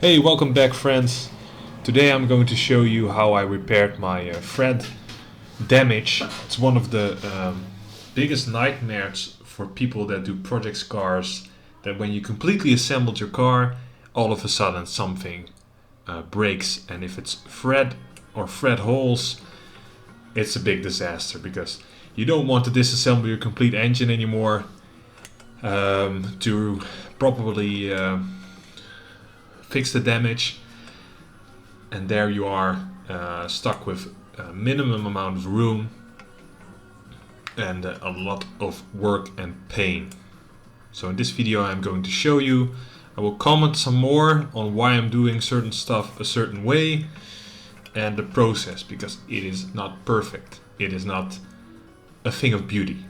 Hey, welcome back friends. Today I'm going to show you how I repaired my thread damage. It's one of the biggest nightmares for people that do project cars, that when you completely assembled your car, all of a sudden something breaks, and if it's thread or thread holes, it's a big disaster because you don't want to disassemble your complete engine anymore to properly fix the damage, and there you are stuck with a minimum amount of room and a lot of work and pain. So in this video I'm going to show you, I will comment some more on why I'm doing certain stuff a certain way and the process, because it is not perfect. It is not a thing of beauty.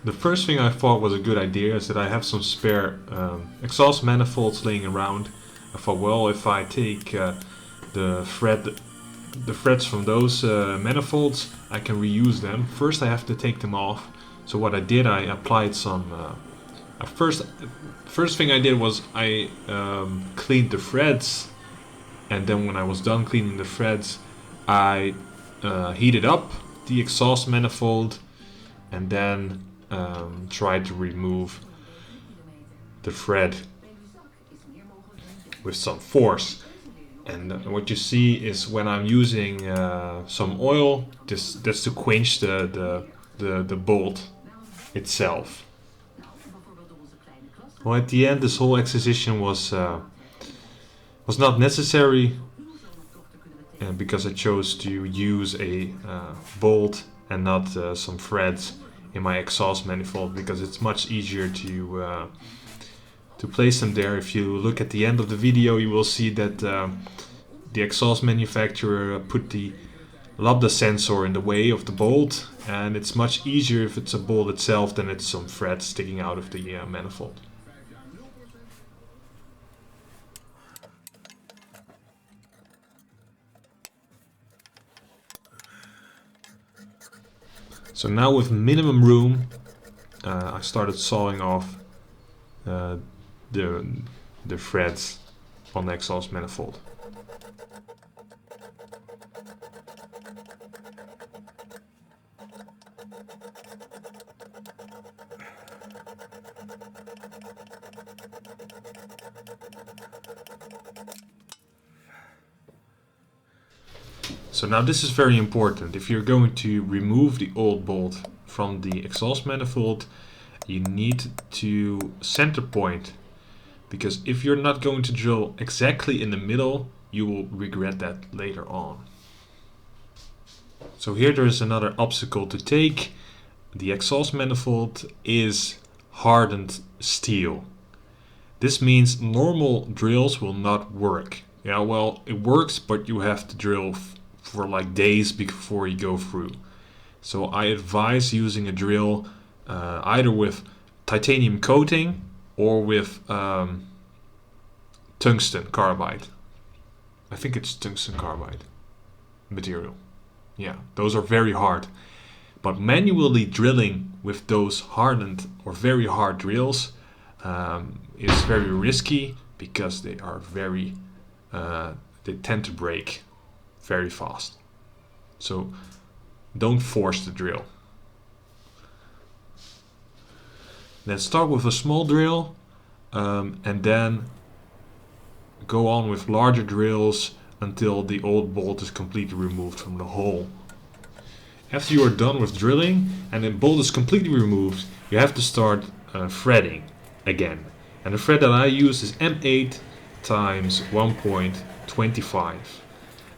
The first thing I thought was a good idea is that I have some spare exhaust manifolds laying around. I thought, well, if I take the threads from those manifolds, I can reuse them. First I have to take them off. So what I did, I applied some... first thing I did was I cleaned the threads, and then when I was done cleaning the threads, I heated up the exhaust manifold and then tried to remove the thread with some force. And what you see is when I'm using some oil, that's to quench the bolt itself. Well, at the end, this whole exercise was not necessary, because I chose to use a bolt and not some threads in my exhaust manifold, because it's much easier to place them there. If you look at the end of the video, you will see that the exhaust manufacturer put the lambda sensor in the way of the bolt, and it's much easier if it's a bolt itself than it's some threads sticking out of the manifold. So now with minimum room, I started sawing off the threads on the exhaust manifold. So now this is very important. If you're going to remove the old bolt from the exhaust manifold, you need to center point, because if you're not going to drill exactly in the middle, you will regret that later on. So here there is another obstacle to take. The exhaust manifold is hardened steel. This means normal drills will not work. Yeah, well, it works, but you have to drill for like days before you go through. So I advise using a drill either with titanium coating or with tungsten carbide. I think it's tungsten carbide material. Yeah, those are very hard. But manually drilling with those hardened or very hard drills is very risky, because they are they tend to break very fast. So don't force the drill. Then start with a small drill, and then go on with larger drills until the old bolt is completely removed from the hole. After you are done with drilling and the bolt is completely removed, you have to start threading again. And the thread that I use is M8 times 1.25.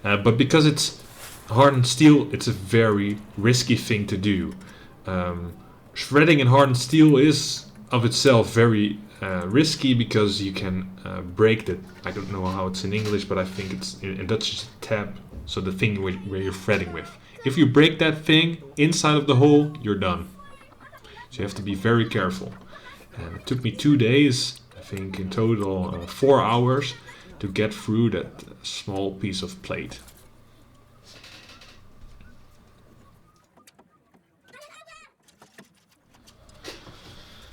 But because it's hardened steel, it's a very risky thing to do. Shredding in hardened steel is of itself very risky, because you can break the, I don't know how it's in English, but I think it's in Dutch it's a tab, so the thing where you're threading with. If you break that thing inside of the hole, you're done. So you have to be very careful. And it took me 2 days, I think in total 4 hours, to to get through that small piece of plate.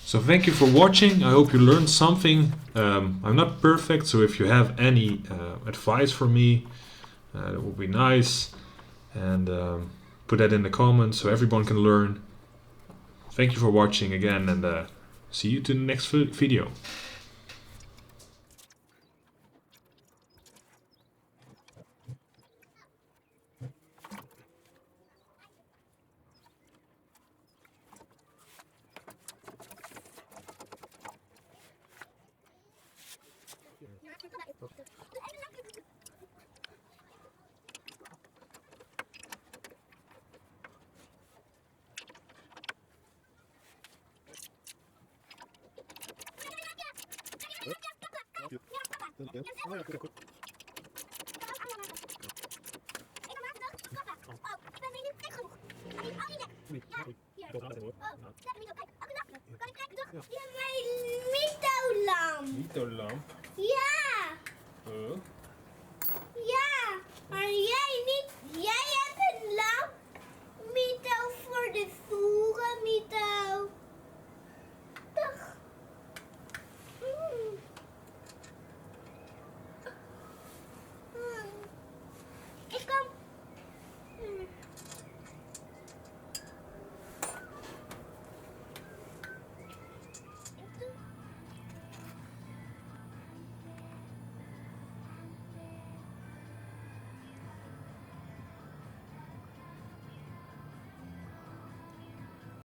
So thank you for watching. I hope you learned something. I'm not perfect, so if you have any advice for me, that would be nice. And put that in the comments so everyone can learn. Thank you for watching again, and see you to the next video. Mytholamp? Ja! Oh. Ja! Maar jij niet. Jij